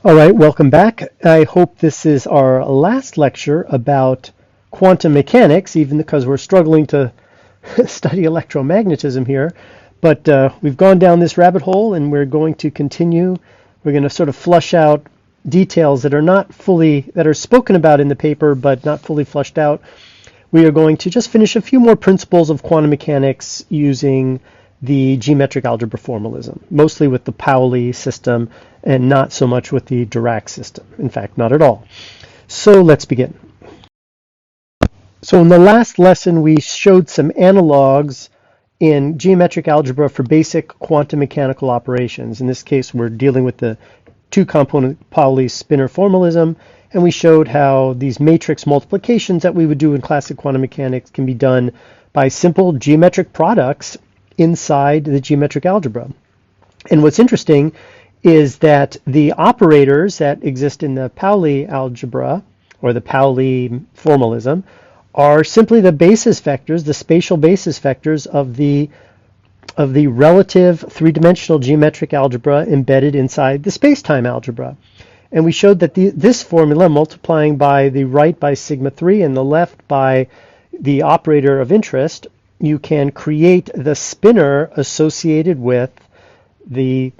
All right, welcome back. I hope this is our last lecture about quantum mechanics, even because we're struggling to study electromagnetism here. But we've gone down this rabbit hole and we're going to continue. We're going to sort of flush out details that are spoken about in the paper, but not fully flushed out. We are going to just finish a few more principles of quantum mechanics using the geometric algebra formalism, mostly with the Pauli system and not so much with the Dirac system. In fact, not at all. So let's begin. So in the last lesson, we showed some analogs in geometric algebra for basic quantum mechanical operations. In this case, we're dealing with the two-component Pauli spinor formalism, and we showed how these matrix multiplications that we would do in classic quantum mechanics can be done by simple geometric products inside the geometric algebra. And what's interesting is that the operators that exist in the Pauli algebra, or the Pauli formalism, are simply the basis vectors, the spatial basis vectors of the relative three-dimensional geometric algebra embedded inside the spacetime algebra. And we showed that this formula, multiplying by the right by sigma 3 and the left by the operator of interest, you can create the spinor associated with the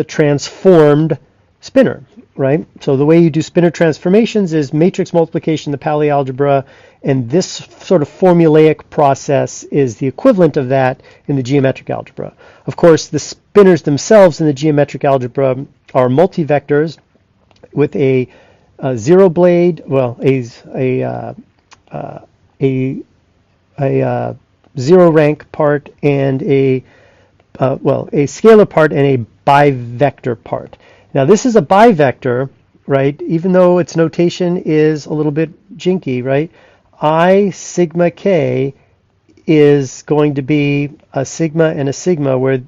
transformed spinor, right? So the way you do spinor transformations is matrix multiplication, the Pauli algebra, and this sort of formulaic process is the equivalent of that in the geometric algebra. Of course, the spinors themselves in the geometric algebra are multivectors with a zero blade, well, a zero rank part and a scalar part and a bivector part. Now this is a bivector, right? Even though its notation is a little bit jinky, right? I sigma k is going to be a sigma and a sigma where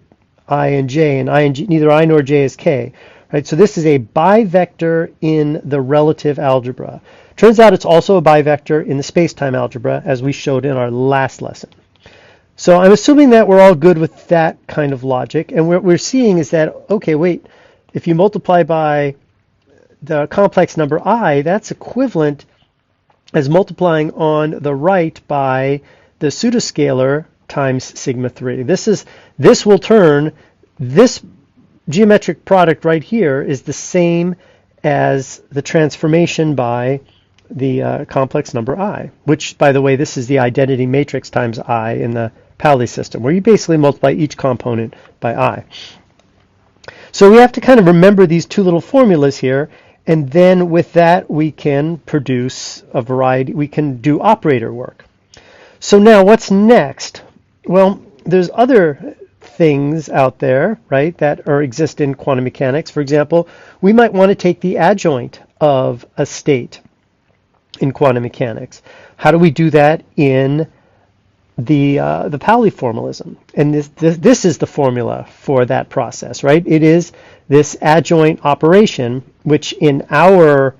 I and j, neither I nor j is k, right? So this is a bivector in the relative algebra. Turns out it's also a bivector in the spacetime algebra, as we showed in our last lesson. So I'm assuming that we're all good with that kind of logic, and what we're seeing is that, okay, wait, if you multiply by the complex number I, that's equivalent as multiplying on the right by the pseudoscalar times sigma 3. This geometric product right here is the same as the transformation by the complex number I, which, by the way, this is the identity matrix times I in the Pauli system, where you basically multiply each component by I. So we have to kind of remember these two little formulas here, and then with that we can produce a variety, we can do operator work. So now what's next? Well, there's other things out there, right, that exist in quantum mechanics. For example, we might want to take the adjoint of a state in quantum mechanics. How do we do that in the Pauli formalism? And this is the formula for that process, right? It is this adjoint operation, which in our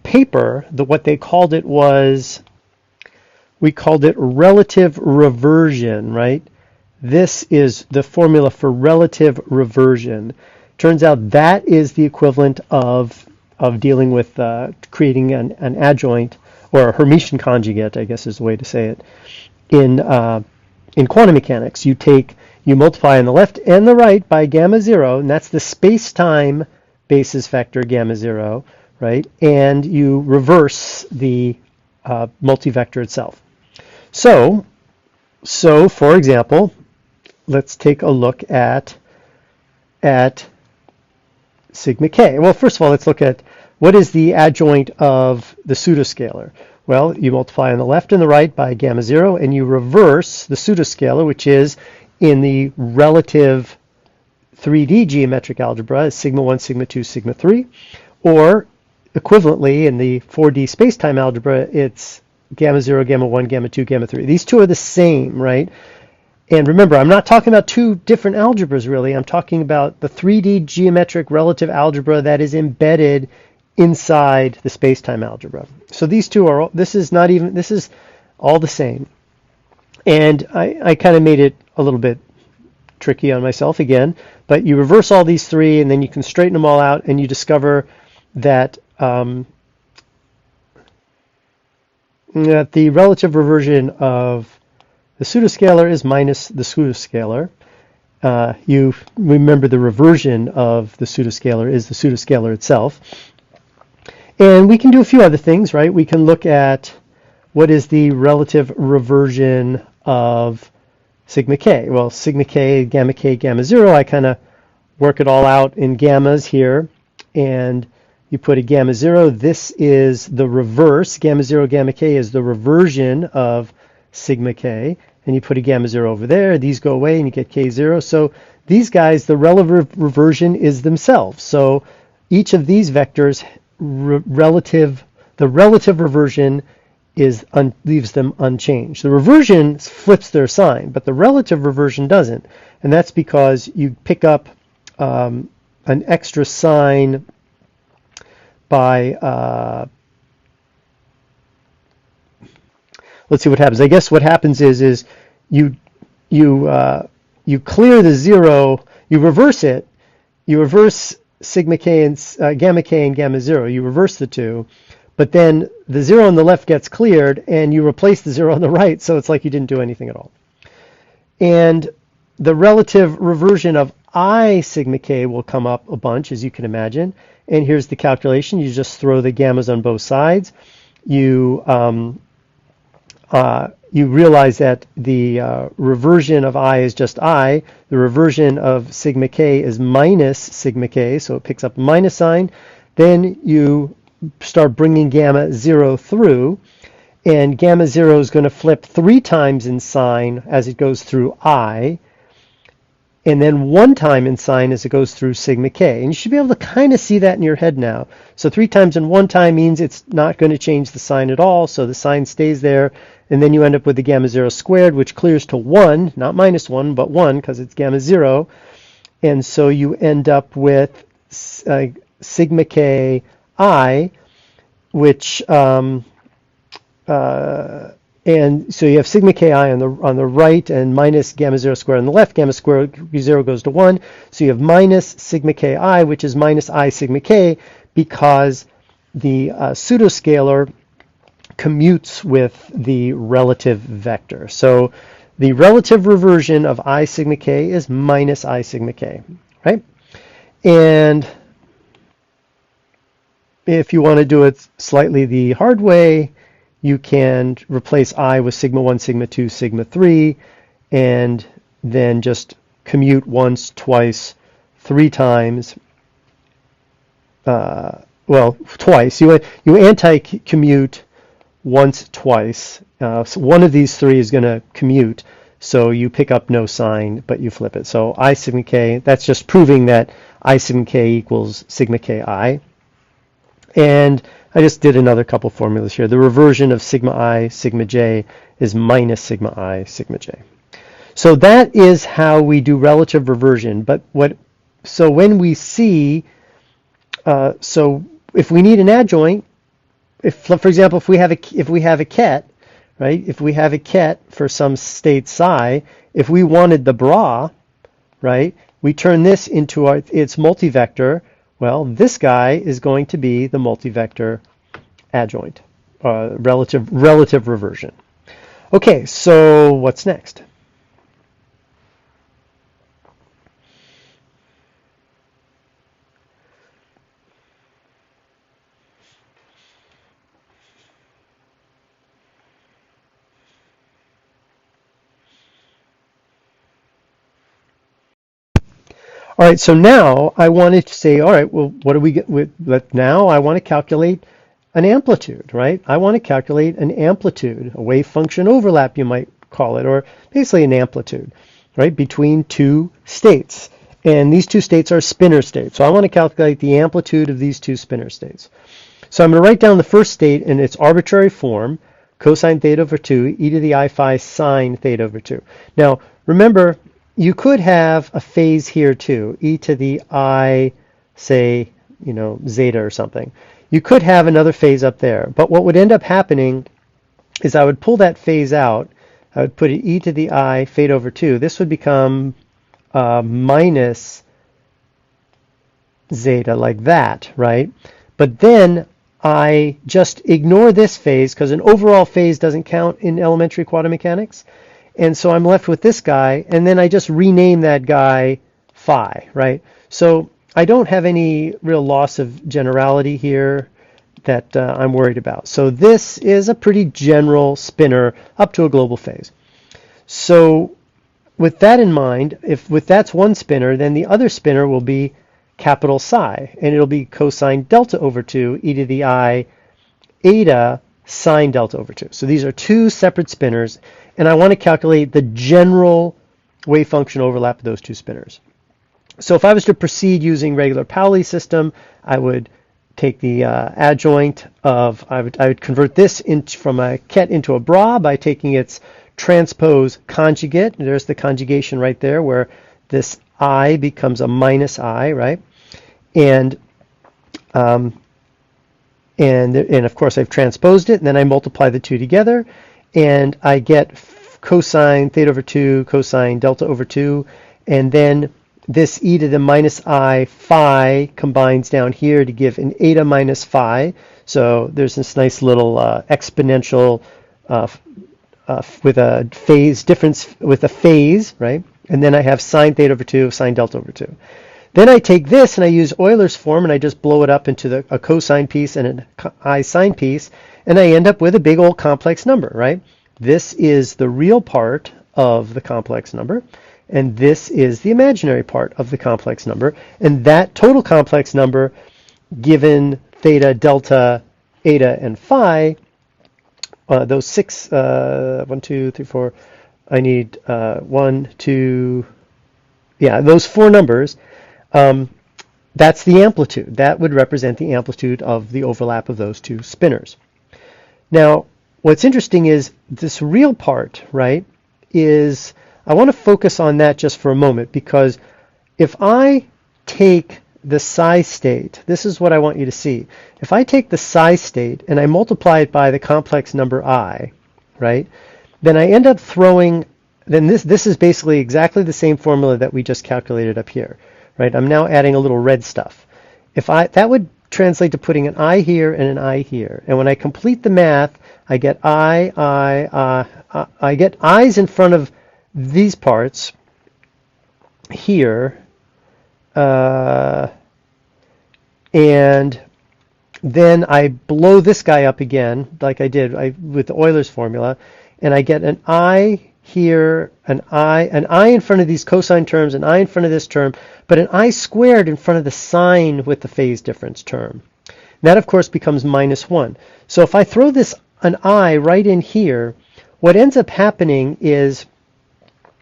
paper, what they called it was, we called it relative reversion, right? This is the formula for relative reversion. Turns out that is the equivalent of dealing with creating an adjoint, or a Hermitian conjugate, I guess is the way to say it. In quantum mechanics, you multiply on the left and the right by gamma 0, and that's the space-time basis vector gamma 0, right? And you reverse the multivector itself. So for example, let's take a look at sigma k. Well, first of all, let's look at what is the adjoint of the pseudoscalar. Well, you multiply on the left and the right by gamma 0, and you reverse the pseudoscalar, which is in the relative 3D geometric algebra is sigma 1, sigma 2, sigma 3, or equivalently in the 4D spacetime algebra, it's gamma 0, gamma 1, gamma 2, gamma 3. These two are the same, right? And remember, I'm not talking about two different algebras, really. I'm talking about the 3D geometric relative algebra that is embedded inside the spacetime algebra. So these two are, this is all the same. And I kind of made it a little bit tricky on myself again, but you reverse all these three and then you can straighten them all out and you discover that that the relative reversion of the pseudoscalar is minus the pseudoscalar. You remember the reversion of the pseudoscalar is the pseudoscalar itself. And we can do a few other things, right? We can look at what is the relative reversion of sigma k. Well, sigma k, gamma 0, I kind of work it all out in gammas here. And you put a gamma 0. This is the reverse. Gamma 0, gamma k is the reversion of sigma k. And you put a gamma 0 over there. These go away and you get k0. So these guys, the relative reversion is themselves. So each of these vectors, the relative reversion leaves them unchanged. The reversion flips their sign, but the relative reversion doesn't. And that's because you pick up an extra sign by let's see what happens. I guess what happens is you clear the 0, you reverse it, you reverse sigma k and gamma k and gamma 0, you reverse the two, but then the 0 on the left gets cleared and you replace the 0 on the right, so it's like you didn't do anything at all. And the relative reversion of I sigma k will come up a bunch, as you can imagine. And here's the calculation. You just throw the gammas on both sides. You realize that the reversion of I is just I. The reversion of sigma k is minus sigma k, so it picks up a minus sign. Then you start bringing gamma 0 through, and gamma 0 is going to flip 3 times in sign as it goes through I, and then 1 time in sign as it goes through sigma k. And you should be able to kind of see that in your head now. So 3 times and 1 time means it's not going to change the sign at all, so the sign stays there, and then you end up with the gamma 0 squared, which clears to 1, not minus 1, but 1, because it's gamma 0. And so you end up with sigma k I, which and so you have sigma ki on the right and minus gamma 0 squared on the left. Gamma squared 0 goes to 1. So you have minus sigma ki, which is minus I sigma k, because the pseudoscalar commutes with the relative vector. So the relative reversion of I sigma k is minus I sigma k, right? And if you want to do it slightly the hard way, you can replace I with sigma 1, sigma 2, sigma 3, and then just commute once, twice, 3 times. Well, twice. You anti-commute once, twice. So one of these 3 is going to commute, so you pick up no sign, but you flip it. So I sigma k, that's just proving that I sigma k equals sigma ki. And I just did another couple formulas here. The reversion of sigma I, sigma j is minus sigma I, sigma j. So that is how we do relative reversion. But so when we see, so if we need an adjoint, for example, if we have a ket, right? If we have a ket for some state psi, if we wanted the bra, right? We turn this into its multivector. Well, this guy is going to be the multivector adjoint, relative reversion. Okay, so what's next? All right, so now I wanted to say, all right, well, what do we get with now? I want to calculate an amplitude, right? I want to calculate an amplitude, a wave function overlap, you might call it, or basically an amplitude, right, between 2 states. And these 2 states are spinor states. So I want to calculate the amplitude of these 2 spinor states. So I'm going to write down the first state in its arbitrary form, cosine theta over 2, e to the I phi sine theta over 2. Now, remember, you could have a phase here too, e to the I, say, zeta or something. You could have another phase up there, but what would end up happening is I would pull that phase out. I would put it e to the I theta over 2. This would become minus zeta like that, right? But then I just ignore this phase because an overall phase doesn't count in elementary quantum mechanics. And so I'm left with this guy, and then I just rename that guy phi, right? So I don't have any real loss of generality here that I'm worried about. So this is a pretty general spinner up to a global phase. So with that in mind, if that's one spinner, then the other spinner will be capital psi, and it'll be cosine delta over 2 e to the I eta sine delta over 2. So these are two separate spinners, and I want to calculate the general wave function overlap of those two spinners. So if I was to proceed using regular Pauli system, I would take the adjoint of, I would convert this from a ket into a bra by taking its transpose conjugate. There's the conjugation right there where this I becomes a minus I, right? And of course I've transposed it, and then I multiply the two together, and I get cosine theta over 2, cosine delta over 2, and then this e to the minus I phi combines down here to give an eta minus phi. So there's this nice little exponential with a phase difference with a phase, right? And then I have sine theta over 2, sine delta over 2. Then I take this and I use Euler's form and I just blow it up into a cosine piece and an I sine piece, and I end up with a big old complex number, right? This is the real part of the complex number, and this is the imaginary part of the complex number. And that total complex number, given theta, delta, eta, and phi, those six, 1, 2, 3, 4, I need 1, 2, yeah, those four numbers, that's the amplitude. That would represent the amplitude of the overlap of those two spinners. Now, what's interesting is this real part, right, is, I want to focus on that just for a moment, because if I take the psi state, this is what I want you to see. If I take the psi state and I multiply it by the complex number I, right, then I end up throwing, then this is basically exactly the same formula that we just calculated up here, right? I'm now adding a little red stuff. That would translate to putting an I here and an I here. And when I complete the math, I get I get I's in front of these parts here, and then I blow this guy up again, like I did with the Euler's formula, and I get an I here, an I in front of these cosine terms, an I in front of this term, but an I squared in front of the sine with the phase difference term. And that, of course, becomes minus 1. So if I throw an I right in here, what ends up happening is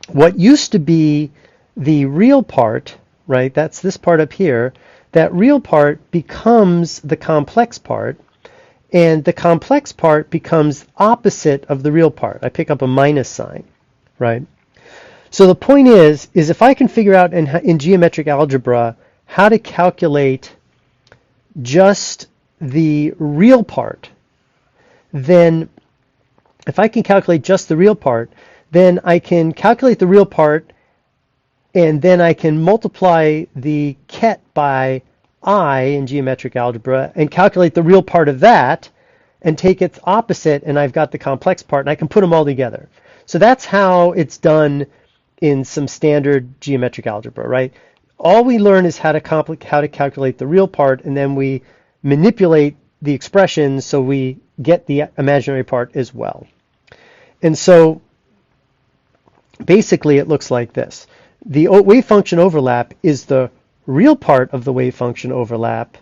what used to be the real part, right, that's this part up here, that real part becomes the complex part, and the complex part becomes opposite of the real part. I pick up a minus sign, right? So the point is if I can figure out in geometric algebra how to calculate just the real part, then if I can calculate just the real part, then I can calculate the real part, and then I can multiply the ket by I in geometric algebra and calculate the real part of that and take its opposite, and I've got the complex part, and I can put them all together. So that's how it's done in some standard geometric algebra, right? All we learn is how to calculate the real part, and then we manipulate the expressions so we get the imaginary part as well. And so basically it looks like this. The wave function overlap is the real part of the wave function overlap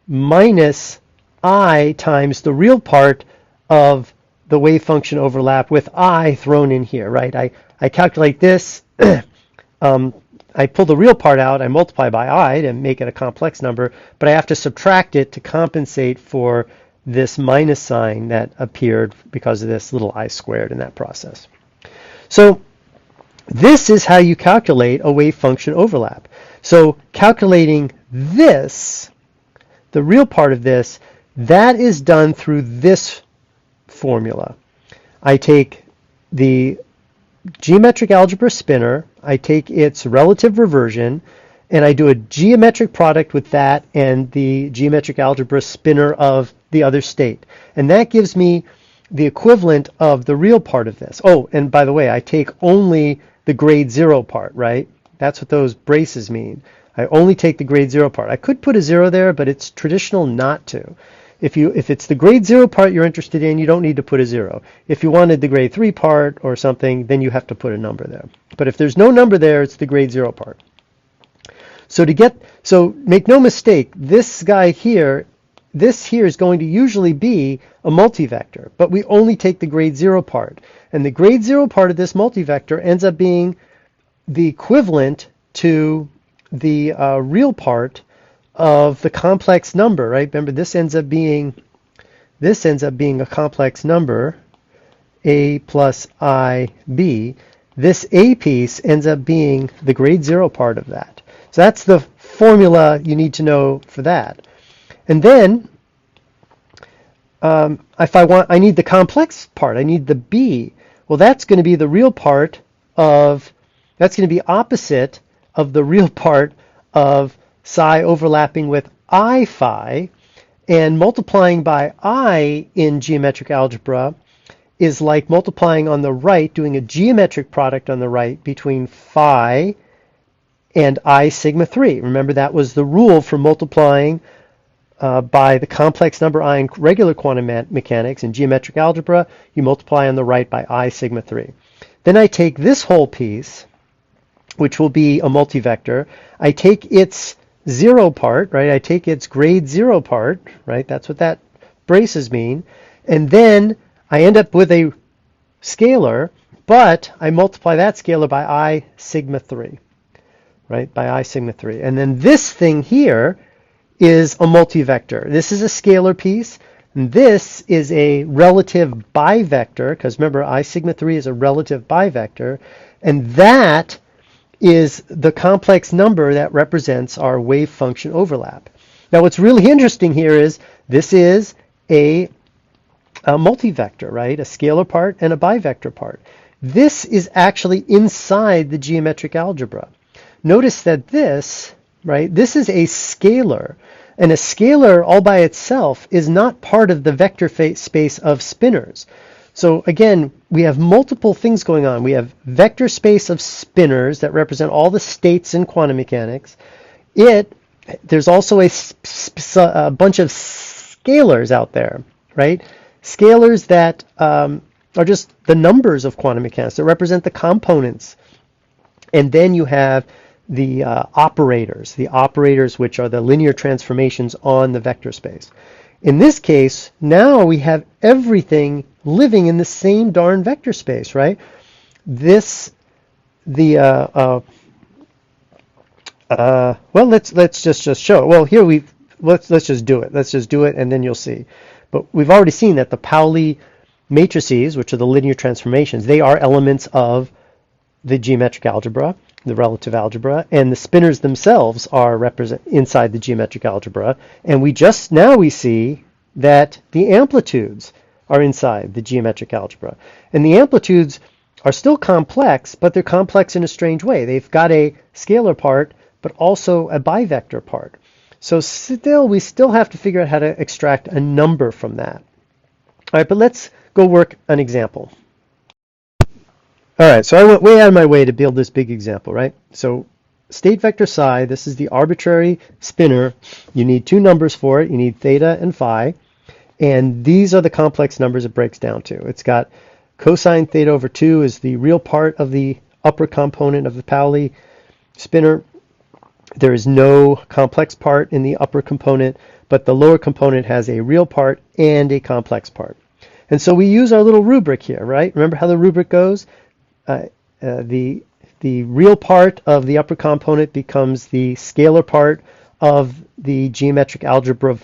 minus I times the real part of the wave function overlap with I thrown in here, right? I calculate this, I pull the real part out, I multiply by I to make it a complex number, but I have to subtract it to compensate for this minus sign that appeared because of this little I squared in that process. So this is how you calculate a wave function overlap. So calculating this, the real part of this, that is done through this formula. I take the geometric algebra spinner, I take its relative reversion, and I do a geometric product with that and the geometric algebra spinner of the other state. And that gives me the equivalent of the real part of this. Oh, and by the way, I take only the grade 0 part, right? That's what those braces mean. I only take the grade 0 part. I could put a 0 there, but it's traditional not to. If it's the grade 0 part you're interested in, you don't need to put a 0. If you wanted the grade 3 part or something, then you have to put a number there. But if there's no number there, it's the grade 0 part. So make no mistake, this guy here, this here is going to usually be a multivector, but we only take the grade 0 part. And the grade 0 part of this multivector ends up being the equivalent to the real part of the complex number, right? Remember, this ends up being a complex number, a plus ib. This a piece ends up being the grade 0 part of that. So that's the formula you need to know for that. And then if I need the complex part, I need the b. Well, that's going to be the real part of, that's going to be opposite of the real part of psi overlapping with I phi, and multiplying by I in geometric algebra is like multiplying on the right, doing a geometric product on the right between phi and I sigma 3. Remember, that was the rule for multiplying by the complex number I in regular quantum mechanics. In geometric algebra, you multiply on the right by I sigma 3. Then I take this whole piece, which will be a multivector. I take its 0 part, right? I take its grade 0 part, right? That's what that braces mean. And then I end up with a scalar, but I multiply that scalar by I sigma 3, right? By I sigma 3. And then this thing here is a multivector. This is a scalar piece. And this is a relative bivector, because remember, I sigma 3 is a relative bivector. And that is the complex number that represents our wave function overlap. Now, what's really interesting here is this is a multivector, right? A scalar part and a bivector part. This is actually inside the geometric algebra. Notice that this, right, this is a scalar. And a scalar all by itself is not part of the vector space of spinners. So again, we have multiple things going on. We have vector space of spinners that represent all the states in quantum mechanics. There's also a bunch of scalars out there, right? Scalars that are just the numbers of quantum mechanics that represent the components. And then you have the operators which are the linear transformations on the vector space. In this case, now we have everything living in the same darn vector space, right? Well, let's just show it. Well, here let's just do it. Let's just do it, and then you'll see. But we've already seen that the Pauli matrices, which are the linear transformations, they are elements of the geometric algebra, the relative algebra, and the spinners themselves are inside the geometric algebra. And we see that the amplitudes are inside the geometric algebra. And the amplitudes are still complex, but they're complex in a strange way. They've got a scalar part, but also a bivector part. So we still have to figure out how to extract a number from that. All right, but let's go work an example. All right, so I went way out of my way to build this big example, right? So state vector psi, this is the arbitrary spinner. You need two numbers for it. You need theta and phi. And these are the complex numbers it breaks down to. It's got cosine theta over 2 is the real part of the upper component of the Pauli spinner. There is no complex part in the upper component, but the lower component has a real part and a complex part. And so we use our little rubric here, right? Remember how the rubric goes? The real part of the upper component becomes the scalar part of the geometric algebra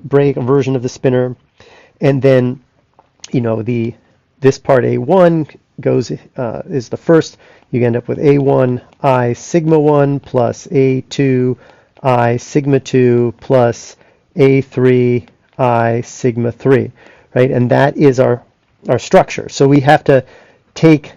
version of the spinner, and then this part A1 is the first. You end up with A1 I sigma 1 plus A2 I sigma 2 plus A3 I sigma 3, right? And that is our structure. So we have to take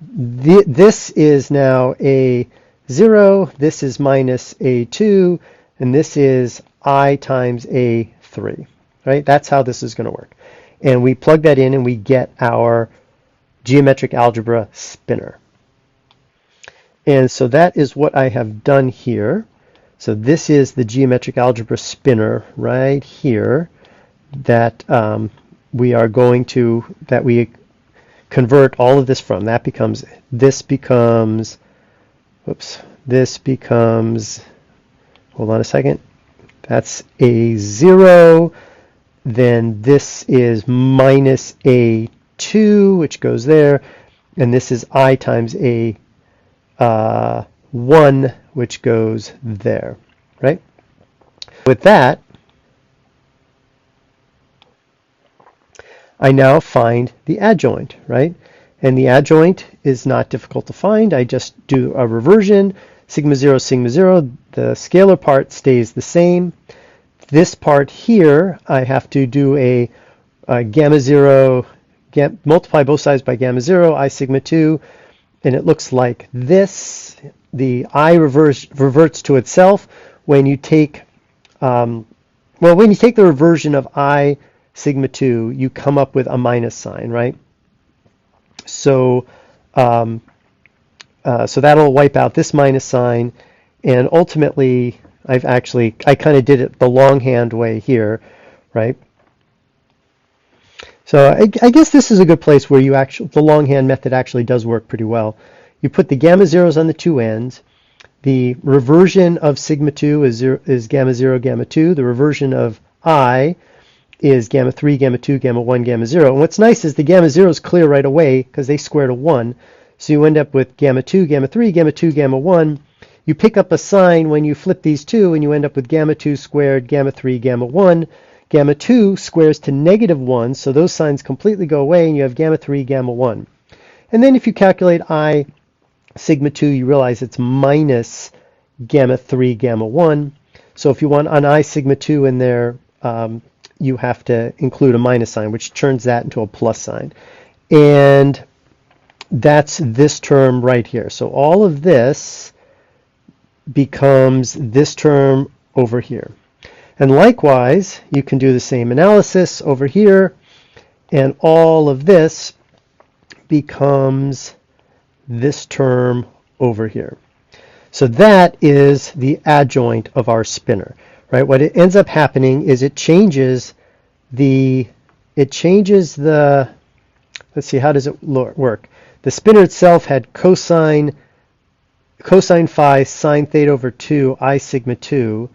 this is now A0, this is minus A2, and this is I times A3, right? That's how this is going to work. And we plug that in and we get our geometric algebra spinner. And so that is what I have done here. So this is the geometric algebra spinner right here that we are going to, that we convert all of this from. That becomes, this becomes, hold on a second, that's A0, then this is minus A2, which goes there, and this is I times A1, which goes there, right? With that, I now find the adjoint, right? And the adjoint is not difficult to find. I just do a reversion, sigma 0, sigma 0. The scalar part stays the same. This part here, I have to do a gamma 0, multiply both sides by gamma 0, I sigma 2, and it looks like this. The I reverts to itself when you take, when you take the reversion of I sigma 2, you come up with a minus sign, right? So, so that'll wipe out this minus sign, and ultimately, I kind of did it the longhand way here, right? So I guess this is a good place where the longhand method actually does work pretty well. You put the gamma zeros on the two ends. The reversion of sigma 2 is gamma 0, gamma 2. The reversion of I is gamma 3, gamma 2, gamma 1, gamma 0. And what's nice is the gamma zeros clear right away because they square to 1. So you end up with gamma 2, gamma 3, gamma 2, gamma 1. You pick up a sign when you flip these two, and you end up with gamma 2 squared, gamma 3, gamma 1. Gamma 2 squares to negative 1, so those signs completely go away, and you have gamma 3, gamma 1. And then if you calculate I sigma 2, you realize it's minus gamma 3, gamma 1. So if you want an I sigma 2 in there, you have to include a minus sign, which turns that into a plus sign. And that's this term right here. So all of this becomes this term over here. And likewise, you can do the same analysis over here, and all of this becomes this term over here. So that is the adjoint of our spinner, right? What it ends up happening is it changes the, let's see, how does it work? The spinner itself had cosine phi sine theta over 2 I sigma 2.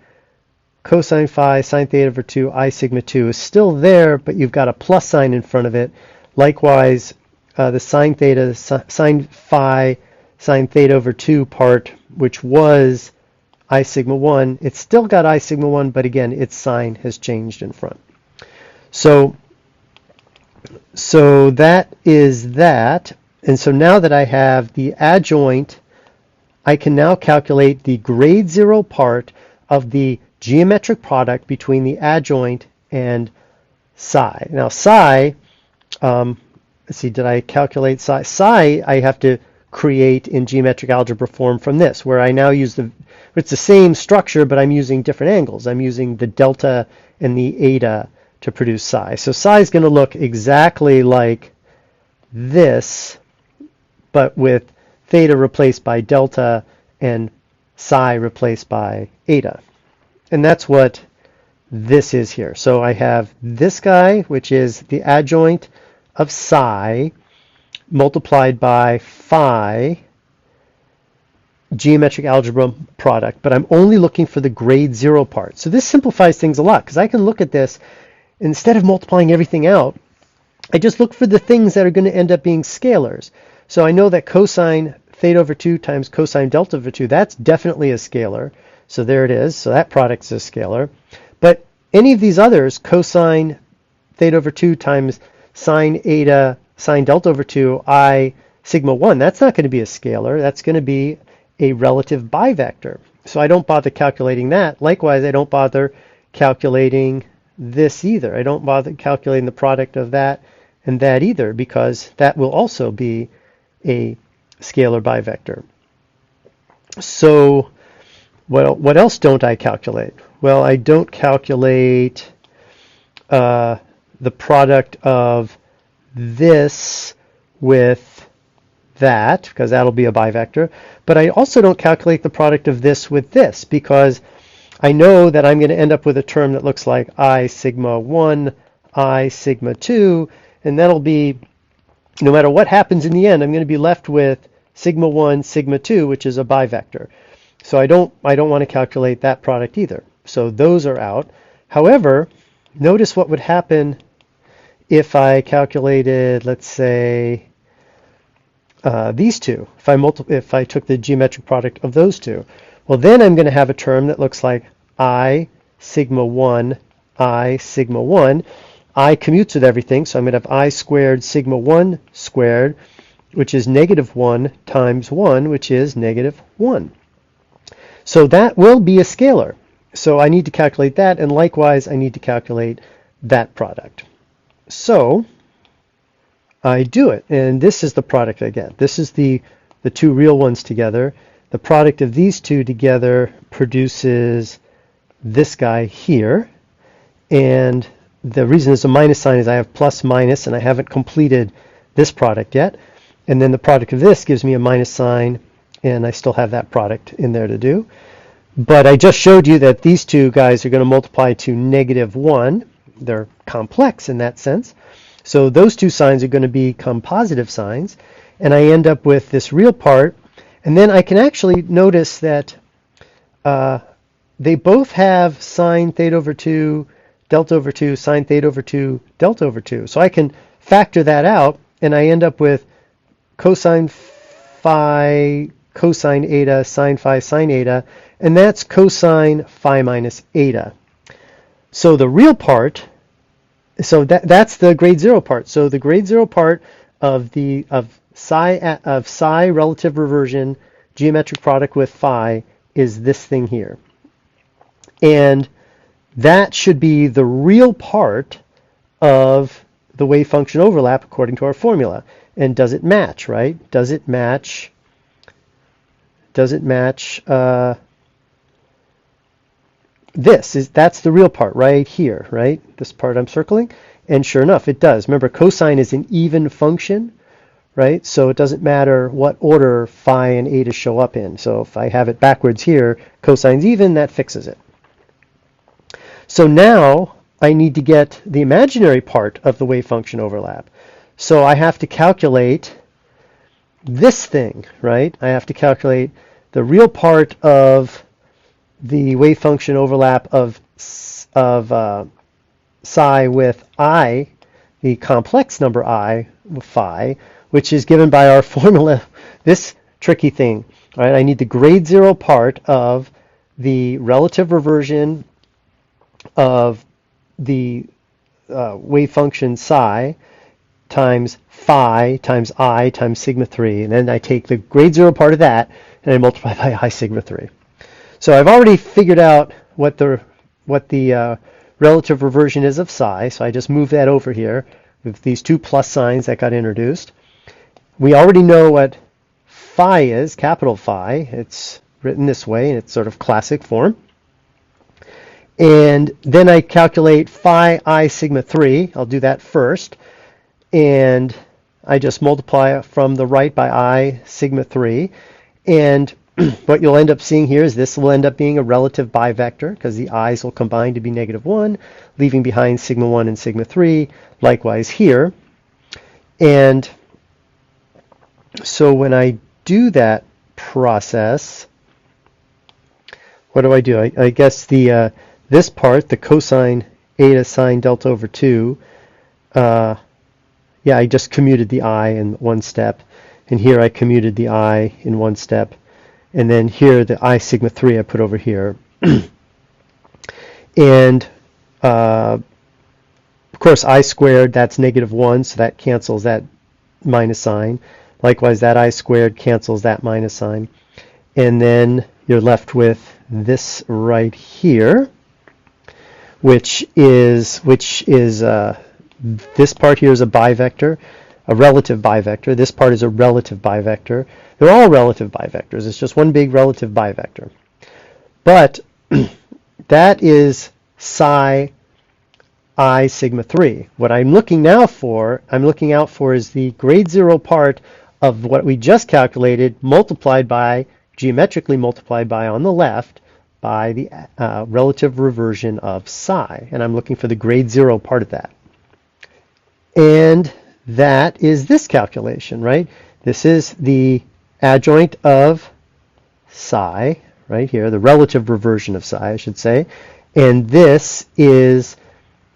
Cosine phi sine theta over 2 I sigma 2 is still there, but you've got a plus sign in front of it. Likewise, the sine phi sine theta over 2 part, which was I sigma 1, it's still got I sigma 1, but again, its sign has changed in front. So that is that. And so now that I have the adjoint, I can now calculate the grade 0 part of the geometric product between the adjoint and psi. Now psi, let's see, did I calculate psi? Psi I have to create in geometric algebra form from this, where I now use it's the same structure, but I'm using different angles. I'm using the delta and the eta to produce psi. So psi is going to look exactly like this, but with theta replaced by delta and psi replaced by eta. And that's what this is here. So I have this guy, which is the adjoint of psi multiplied by phi geometric algebra product, but I'm only looking for the grade 0 part. So this simplifies things a lot because I can look at this, instead of multiplying everything out, I just look for the things that are going to end up being scalars. So I know that cosine theta over 2 times cosine delta over 2, that's definitely a scalar. So there it is. So that product's a scalar. But any of these others, cosine theta over 2 times sine eta sine delta over 2 I sigma 1, that's not going to be a scalar. That's going to be a relative bivector. So I don't bother calculating that. Likewise, I don't bother calculating this either. I don't bother calculating the product of that and that either, because that will also be a scalar bivector. So what else don't I calculate? Well, I don't calculate the product of this with that, because that'll be a bivector. But I also don't calculate the product of this with this, because I know that I'm going to end up with a term that looks like I sigma 1, I sigma 2, and that'll be, no matter what happens in the end, I'm going to be left with sigma 1, sigma 2, which is a bivector. So I don't want to calculate that product either. So those are out. However, notice what would happen if I calculated, let's say, these two. If I took the geometric product of those two, well, then I'm going to have a term that looks like I sigma 1, I sigma 1. I commutes with everything, so I'm going to have I squared sigma 1 squared, which is negative 1 times 1, which is negative 1. So that will be a scalar. So I need to calculate that, and likewise, I need to calculate that product. So I do it, and this is the product I get. This is the two real ones together. The product of these two together produces this guy here, and the reason there's a minus sign is I have plus minus, and I haven't completed this product yet. And then the product of this gives me a minus sign, and I still have that product in there to do. But I just showed you that these two guys are going to multiply to negative 1. They're complex in that sense. So those two signs are going to become positive signs, and I end up with this real part. And then I can actually notice that they both have sine theta over 2, delta over 2, sine theta over 2, delta over 2. So I can factor that out, and I end up with cosine phi, cosine eta, sine phi, sine eta, and that's cosine phi minus eta. So the real part, so that's the grade 0 part. So the grade 0 part of psi relative reversion geometric product with phi is this thing here. And that should be the real part of the wave function overlap according to our formula. And does it match, right? Does it match that's the real part right here, right? This part I'm circling. And sure enough, it does. Remember, cosine is an even function, right? So it doesn't matter what order phi and eta show up in. So if I have it backwards here, cosine's even, that fixes it. So now I need to get the imaginary part of the wave function overlap. So I have to calculate this thing, right? I have to calculate the real part of the wave function overlap of psi with I, the complex number I, with phi, which is given by our formula, this tricky thing. Right? I need the grade 0 part of the relative reversion of the wave function psi times phi times I times sigma 3. And then I take the grade 0 part of that and I multiply by I sigma 3. So I've already figured out what the relative reversion is of psi. So I just move that over here with these two plus signs that got introduced. We already know what phi is, capital Phi. It's written this way in its sort of classic form. And then I calculate phi I sigma 3. I'll do that first. And I just multiply from the right by I sigma 3. And what you'll end up seeing here is this will end up being a relative bivector because the i's will combine to be negative 1, leaving behind sigma 1 and sigma 3. Likewise here. And so when I do that process, what do? I guess this part, the cosine eta sine delta over 2, I just commuted the I in one step. And here I commuted the I in one step. And then here the I sigma 3 I put over here. And of course I squared, that's negative 1, so that cancels that minus sign. Likewise, that I squared cancels that minus sign. And then you're left with this right here, which is this part here is a bivector. a relative bivector. This part is a relative bivector. They're all relative bivectors. It's just one big relative bivector. But that is psi I sigma 3. What I'm looking out for is the grade 0 part of what we just calculated multiplied by, geometrically multiplied by on the left, by the relative reversion of psi. And I'm looking for the grade 0 part of that. And that is this calculation, right? This is the adjoint of psi, right here, the relative reversion of psi, I should say. And this is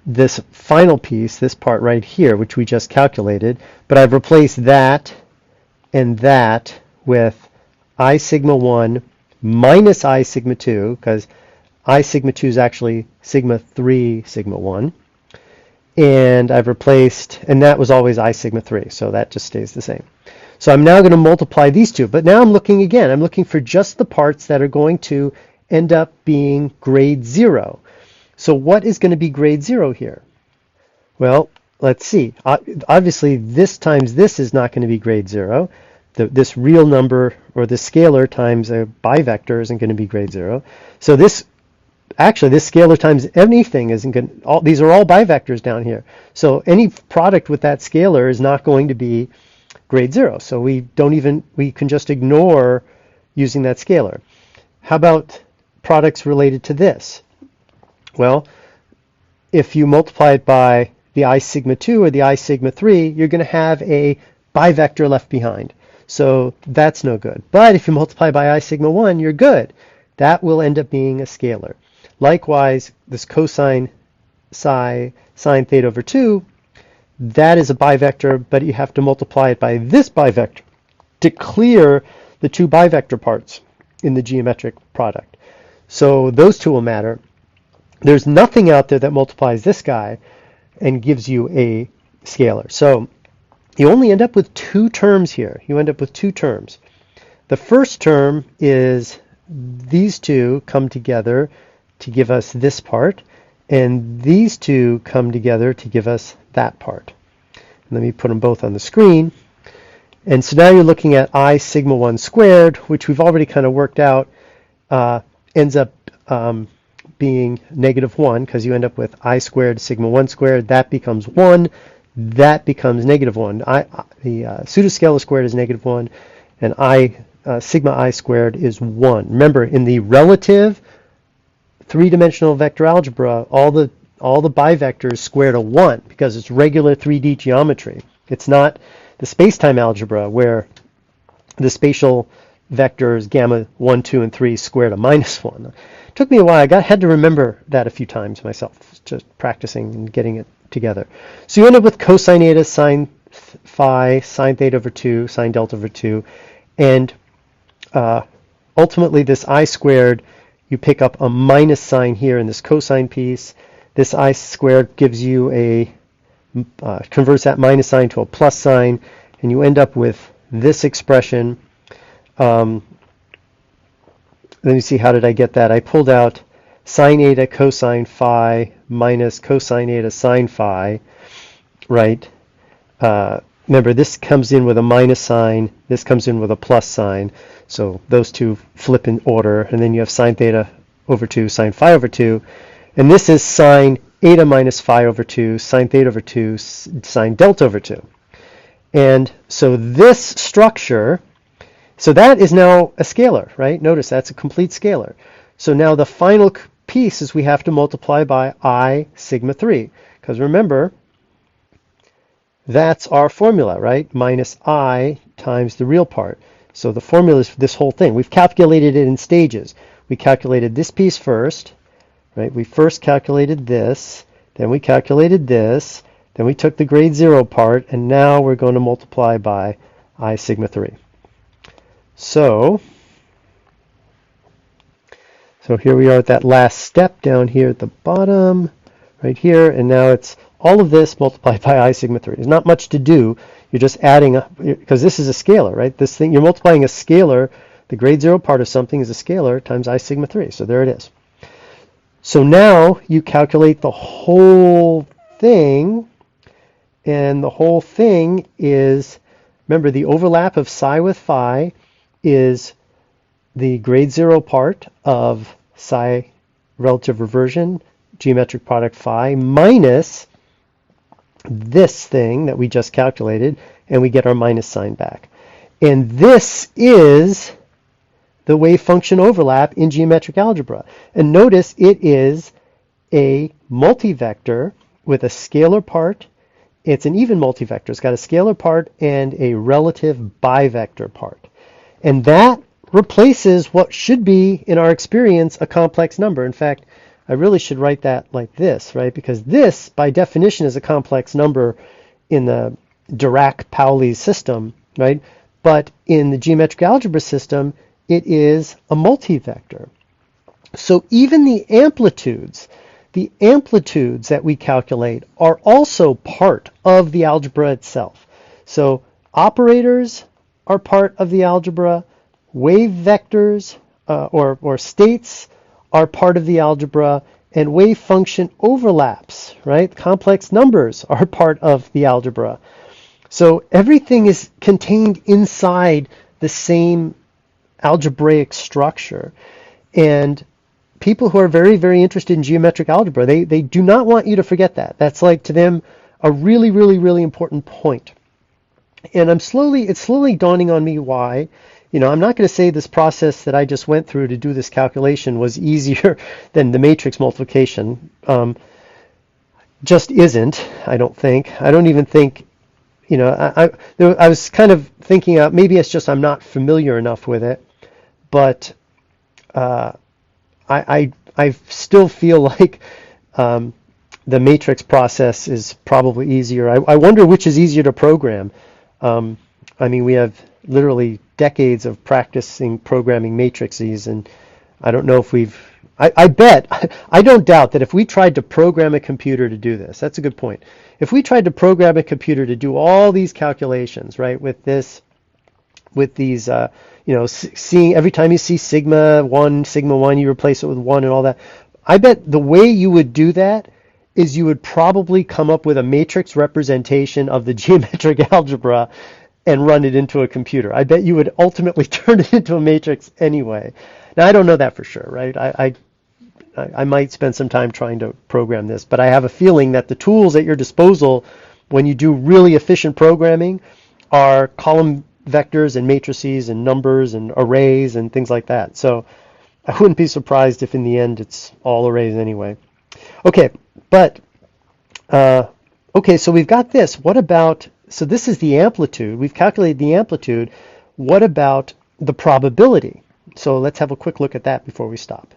this final piece, this part right here, which we just calculated. But I've replaced that and that with I sigma 1 minus I sigma 2, because I sigma 2 is actually sigma 3 sigma 1. And I've replaced, and that was always I sigma 3, so that just stays the same. So I'm now going to multiply these two, but now I'm looking for just the parts that are going to end up being grade 0. So what is going to be grade 0 here? Well, let's see. Obviously, this times this is not going to be grade 0. This real number, or the scalar times a bivector, isn't going to be grade 0. So this scalar times anything isn't going to, these are all bivectors down here. So any product with that scalar is not going to be grade 0. So we can just ignore using that scalar. How about products related to this? Well, if you multiply it by the I sigma 2 or the I sigma 3, you're going to have a bivector left behind. So that's no good. But if you multiply by I sigma 1, you're good. That will end up being a scalar. Likewise, this cosine psi sine theta over 2, that is a bivector, but you have to multiply it by this bivector to clear the two bivector parts in the geometric product. So those two will matter. There's nothing out there that multiplies this guy and gives you a scalar. So you only end up with two terms here. You end up with two terms. The first term is these two come together to give us this part, and these two come together to give us that part. Let me put them both on the screen. And so now you're looking at I sigma 1 squared, which we've already kind of worked out, ends up being -1, because you end up with I squared sigma 1 squared. That becomes 1. That becomes -1. The pseudoscalar squared is -1, and sigma I squared is 1. Remember, in the relative three-dimensional vector algebra, all the bivectors square to 1 because it's regular 3D geometry. It's not the spacetime algebra where the spatial vectors gamma 1, 2, and 3 square to -1. It took me a while. I had to remember that a few times myself, just practicing and getting it together. So you end up with cosine eta sine phi sine theta over 2 sine delta over 2, and ultimately this I squared, you pick up a minus sign here in this cosine piece. This I squared gives you converts that minus sign to a plus sign, and you end up with this expression. Let me see, how did I get that? I pulled out sine eta cosine phi minus cosine eta sine phi, right? Remember, this comes in with a minus sign, this comes in with a plus sign, so those two flip in order, and then you have sine theta over 2, sine phi over 2, and this is sine eta minus phi over 2, sine theta over 2, sine delta over 2. And so this structure, so that is now a scalar, right? Notice that's a complete scalar. So now the final piece is we have to multiply by I sigma 3, because remember, that's our formula, right? Minus I times the real part. So the formula is this whole thing. We've calculated it in stages. We calculated this piece first, right? We first calculated this, then we calculated this, then we took the grade 0 part, and now we're going to multiply by I sigma 3. So here we are at that last step down here at the bottom, right here, and now it's all of this multiplied by I sigma 3. There's not much to do. You're just adding, because this is a scalar, right? This thing, you're multiplying a scalar. The grade 0 part of something is a scalar times I sigma 3. So there it is. So now you calculate the whole thing, And the whole thing is, remember, the overlap of psi with phi is the grade 0 part of psi relative reversion, geometric product phi, minus this thing that we just calculated, and we get our minus sign back. And this is the wave function overlap in geometric algebra. And notice it is a multivector with a scalar part. It's an even multivector. It's got a scalar part and a relative bivector part. And that replaces what should be, in our experience, a complex number. In fact, I really should write that like this, right? Because this, by definition, is a complex number in the Dirac-Pauli system, right? But in the geometric algebra system, it is a multivector. So even the amplitudes that we calculate are also part of the algebra itself. So operators are part of the algebra. Wave vectors or states are part of the algebra, and wave function overlaps, right? Complex numbers are part of the algebra. So everything is contained inside the same algebraic structure. And people who are very, very interested in geometric algebra, they do not want you to forget that. That's like, to them, a really, really, really important point. And it's slowly dawning on me why. I'm not going to say this process that I just went through to do this calculation was easier than the matrix multiplication. Just isn't, I don't think. I don't even think, I was kind of thinking maybe it's just I'm not familiar enough with it, but I still feel like the matrix process is probably easier. I wonder which is easier to program. We have literally decades of practicing programming matrices, and I don't know if I don't doubt that if we tried to program a computer to do this, that's a good point. If we tried to program a computer to do all these calculations, right, with these, seeing every time you see sigma 1, you replace it with 1 and all that, I bet the way you would do that is you would probably come up with a matrix representation of the geometric algebra and run it into a computer. I bet you would ultimately turn it into a matrix anyway. Now, I don't know that for sure, right? I might spend some time trying to program this, but I have a feeling that the tools at your disposal when you do really efficient programming are column vectors and matrices and numbers and arrays and things like that. So I wouldn't be surprised if in the end it's all arrays anyway. Okay, so we've got this. What about, so this is the amplitude. We've calculated the amplitude. What about the probability? So let's have a quick look at that before we stop.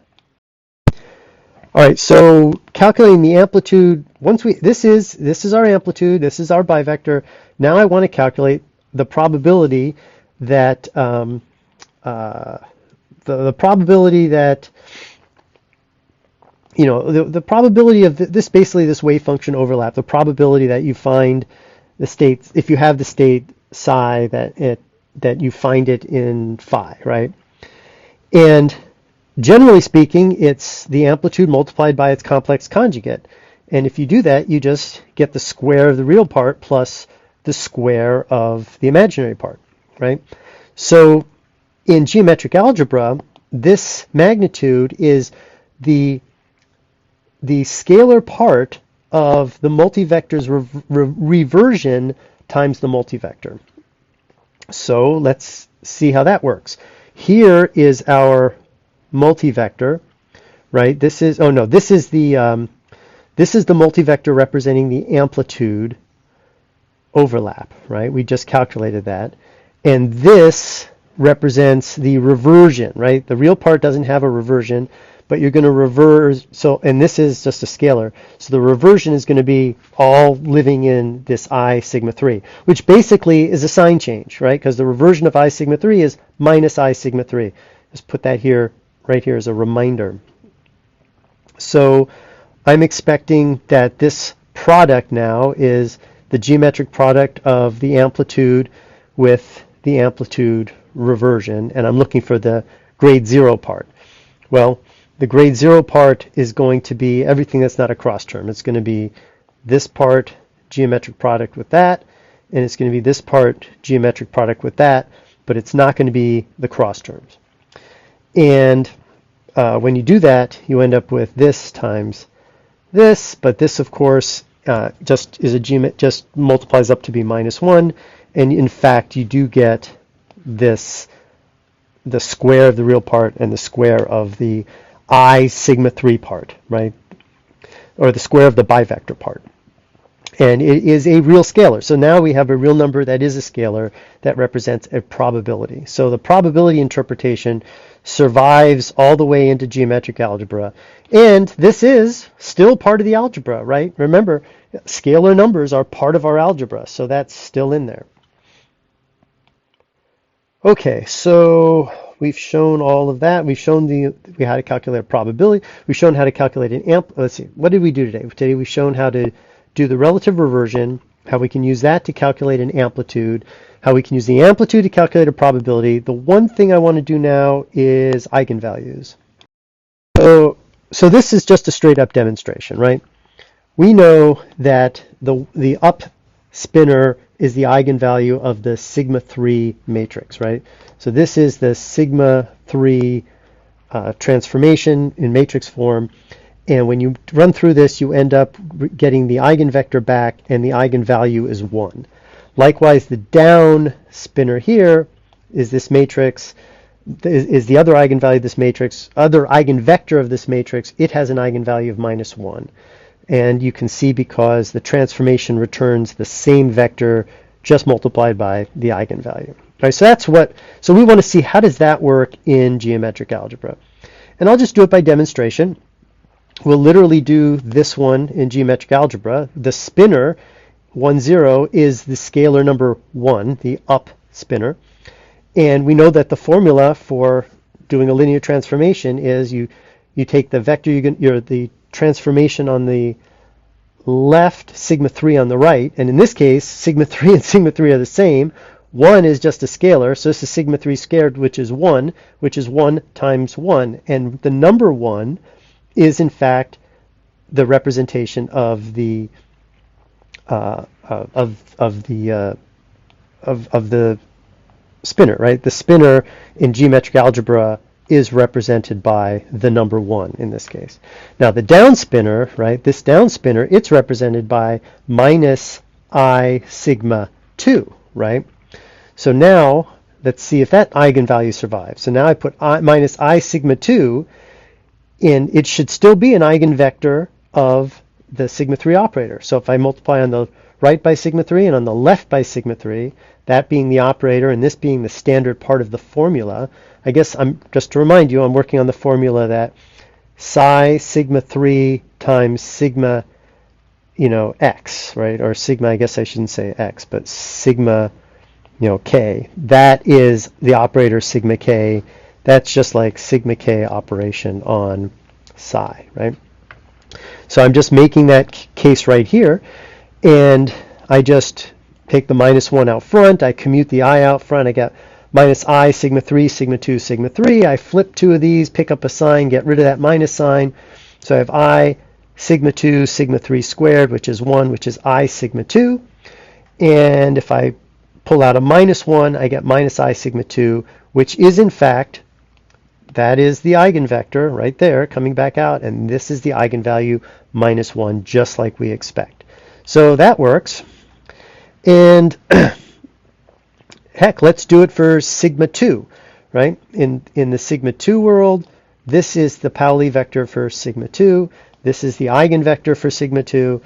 All right, so calculating the amplitude, this is our amplitude, this is our bivector. Now I want to calculate the probability that the probability that the probability of this, basically this wave function overlap, the probability that you find the states, if you have the state psi, that you find it in phi, right? And generally speaking, it's the amplitude multiplied by its complex conjugate. And if you do that, you just get the square of the real part plus the square of the imaginary part, right? So in geometric algebra, this magnitude is the scalar part of the multivector's reversion times the multivector. So let's see how that works. Here is our multivector, right? This is the multivector representing the amplitude overlap, right? We just calculated that. And this represents the reversion, right? The real part doesn't have a reversion, but you're going to reverse, and this is just a scalar. So the reversion is going to be all living in this I sigma 3, which basically is a sign change, right? Because the reversion of I sigma 3 is minus I sigma 3. Just put that here, right here as a reminder. So I'm expecting that this product now is the geometric product of the amplitude with the amplitude reversion, and I'm looking for the grade 0 part. Well, the grade 0 part is going to be everything that's not a cross term. It's going to be this part geometric product with that, and it's going to be this part geometric product with that, but it's not going to be the cross terms. And when you do that, you end up with this times this, but this, of course, just multiplies up to be -1, and in fact, you do get this, the square of the real part and the square of the I sigma 3 part, right? Or the square of the bivector part. And it is a real scalar. So now we have a real number that is a scalar that represents a probability. So the probability interpretation survives all the way into geometric algebra. And this is still part of the algebra, right? Remember, scalar numbers are part of our algebra, so that's still in there. Okay, so we've shown all of that. We've shown how to calculate a probability. We've shown how to calculate an let's see, what did we do today? Today we've shown how to do the relative reversion, how we can use that to calculate an amplitude, how we can use the amplitude to calculate a probability. The one thing I want to do now is eigenvalues. So this is just a straight up demonstration, right? We know that the up spinner is the eigenvalue of the sigma 3 matrix, right? So this is the sigma 3 transformation in matrix form. And when you run through this, you end up getting the eigenvector back, and the eigenvalue is 1. Likewise, the down spinner here is this matrix, is the other eigenvalue of this matrix, other eigenvector of this matrix. It has an eigenvalue of -1. And you can see because the transformation returns the same vector just multiplied by the eigenvalue. Right, so we want to see how does that work in geometric algebra. And I'll just do it by demonstration. We'll literally do this one in geometric algebra. The spinner, 1, 0, is the scalar number 1, the up spinner. And we know that the formula for doing a linear transformation is you take the vector, the transformation on the left, sigma 3 on the right. And in this case, sigma 3 and sigma 3 are the same. 1 is just a scalar, so this is sigma 3 squared, which is 1 times 1. And the number 1 is in fact the representation of the spinner, right? The spinner in geometric algebra is represented by the number 1 in this case. Now the down spinner, right? This down spinner, it's represented by minus I sigma 2, right? So now let's see if that eigenvalue survives. So now I put minus I sigma 2, and it should still be an eigenvector of the sigma 3 operator. So if I multiply on the right by sigma 3 and on the left by sigma 3, that being the operator and this being the standard part of the formula, I guess just to remind you, I'm working on the formula that psi sigma 3 times sigma, x, right? Or sigma, I guess I shouldn't say x, but sigma, k. That is the operator sigma k. That's just like sigma k operation on psi, right? So I'm just making that case right here, and I just take the -1 out front, I commute the I out front, I got minus I sigma 3, sigma 2, sigma 3. I flip 2 of these, pick up a sign, get rid of that minus sign. So I have I sigma 2, sigma 3 squared, which is 1, which is I sigma 2. And if I pull out a -1, I get minus I sigma 2, which is in fact, that is the eigenvector right there coming back out, and this is the eigenvalue -1, just like we expect. So that works. And heck, let's do it for sigma 2, right? In the sigma 2 world, this is the Pauli vector for sigma 2. This is the eigenvector for sigma 2.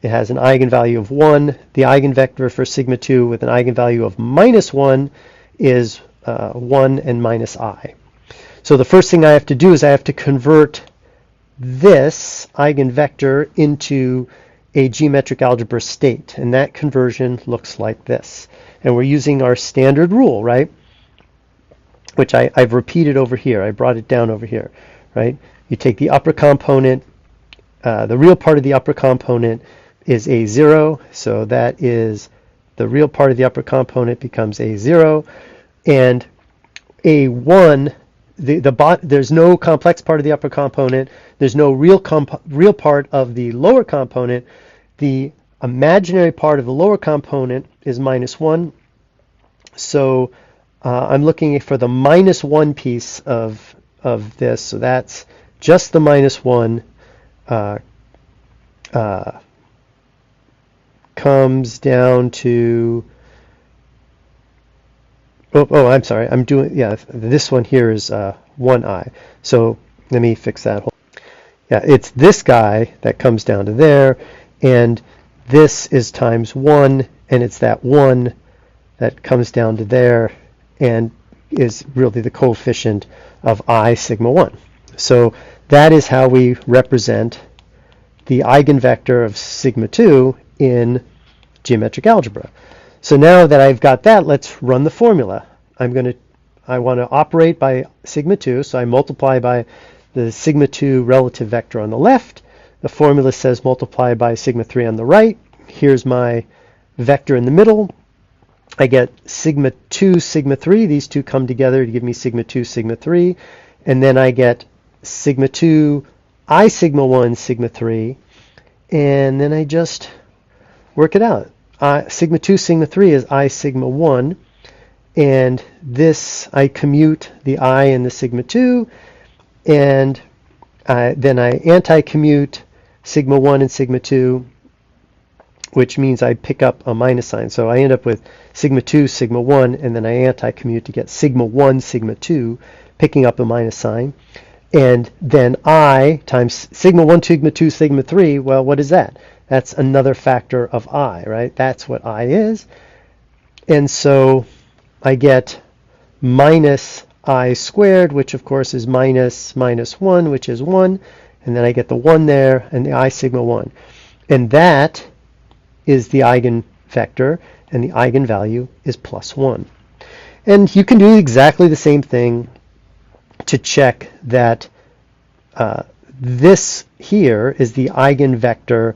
It has an eigenvalue of 1. The eigenvector for sigma 2 with an eigenvalue of -1 is 1 and minus I. So the first thing I have to do is I have to convert this eigenvector into a geometric algebra state, and that conversion looks like this. And we're using our standard rule, right? Which I've repeated over here. I brought it down over here, right? You take the upper component, the real part of the upper component is A0, so that is the real part of the upper component becomes A0, and A1, there's no complex part of the upper component, there's no real part of the lower component. The imaginary part of the lower component is -1. So I'm looking for the -1 piece of this. So that's just the -1 comes down to, oh, I'm sorry, I'm doing, yeah, this one here is 1i. So let me fix that. Yeah, it's this guy that comes down to there, and this is times 1, and it's that 1 that comes down to there and is really the coefficient of I sigma 1. So that is how we represent the eigenvector of sigma 2 in geometric algebra. So now that I've got that, let's run the formula. I want to operate by sigma 2, so I multiply by the sigma 2 relative vector on the left. The formula says multiply by sigma 3 on the right. Here's my vector in the middle. I get sigma 2, sigma 3. These two come together to give me sigma 2, sigma 3. And then I get sigma 2, I sigma 1, sigma 3. And then I just work it out. Sigma 2, sigma 3 is I sigma 1. And this, I commute the I and the sigma 2. And then I anti-commute sigma 1 and sigma 2, which means I pick up a minus sign. So I end up with sigma 2, sigma 1, and then I anti-commute to get sigma 1, sigma 2, picking up a minus sign. And then I times sigma 1, sigma 2, sigma 3, well, what is that? That's another factor of I, right? That's what I is. And so I get minus I squared, which of course is minus 1, which is 1. And then I get the 1 there, and the I sigma 1. And that is the eigenvector, and the eigenvalue is +1. And you can do exactly the same thing to check that this here is the eigenvector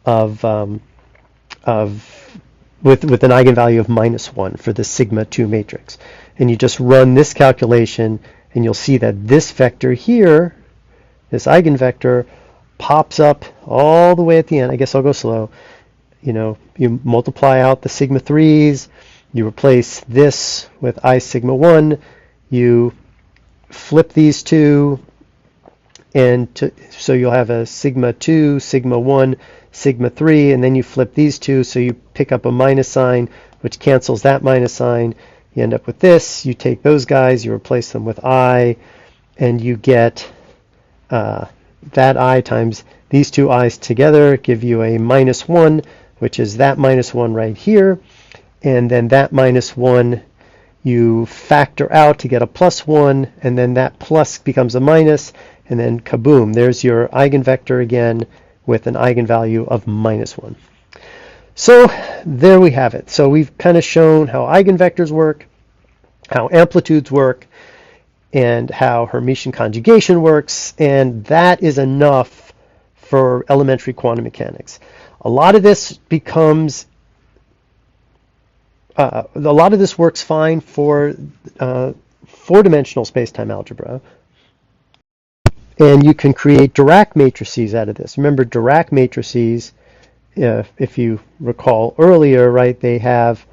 with an eigenvalue of -1 for the sigma 2 matrix. And you just run this calculation, and you'll see that this vector here, this eigenvector, pops up all the way at the end. I guess I'll go slow. You know, you multiply out the sigma 3's, you replace this with I sigma 1, you flip these two, and so you'll have a sigma 2, sigma 1, sigma 3, and then you flip these two, so you pick up a minus sign, which cancels that minus sign. You end up with this. You take those guys, you replace them with I, and you get that I times these two I's together give you a -1, which is that -1 right here. And then that -1 you factor out to get a +1, and then that plus becomes a minus, and then kaboom, there's your eigenvector again with an eigenvalue of -1. So there we have it. So we've kind of shown how eigenvectors work, how amplitudes work, and how Hermitian conjugation works, and that is enough for elementary quantum mechanics. A lot of this works fine for four-dimensional space-time algebra, and you can create Dirac matrices out of this. Remember, Dirac matrices, if you recall earlier, right, they have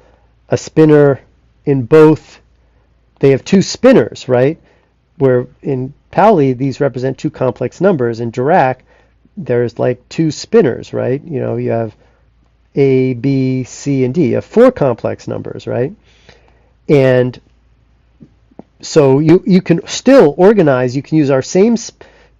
a spinner in both. They have two spinners, right? Where in Pauli, these represent two complex numbers. In Dirac, there's like two spinners, right? You know, you have A, B, C, and D. You have four complex numbers, right? And so you can still organize. You can use our same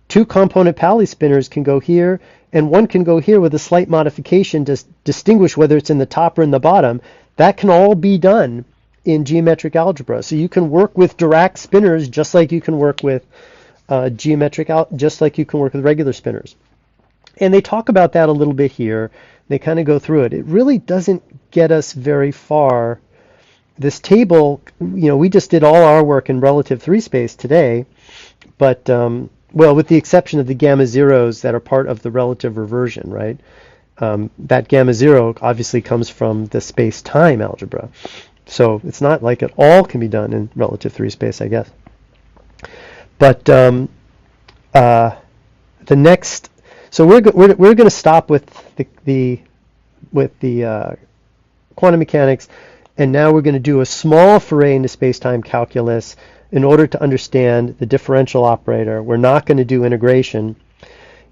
two-component Pauli spinners can go here, and one can go here with a slight modification to distinguish whether it's in the top or in the bottom. That can all be done in geometric algebra. So you can work with Dirac spinners just like you can work with just like you can work with regular spinners. And they talk about that a little bit here. They kind of go through it. It really doesn't get us very far. This table, you know, we just did all our work in relative 3 space today, but well, with the exception of the gamma zeros that are part of the relative reversion, right? That gamma zero obviously comes from the space-time algebra. So it's not like it all can be done in relative 3 space, I guess. But the next, so we're going to stop with the with the quantum mechanics, and now we're going to do a small foray into space-time calculus in order to understand the differential operator. We're not going to do integration.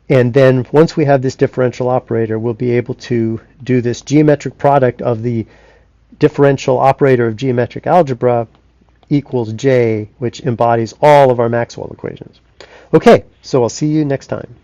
And then once we have this differential operator, we'll be able to do this geometric product of the differential operator of geometric algebra equals J, which embodies all of our Maxwell equations. Okay, so I'll see you next time.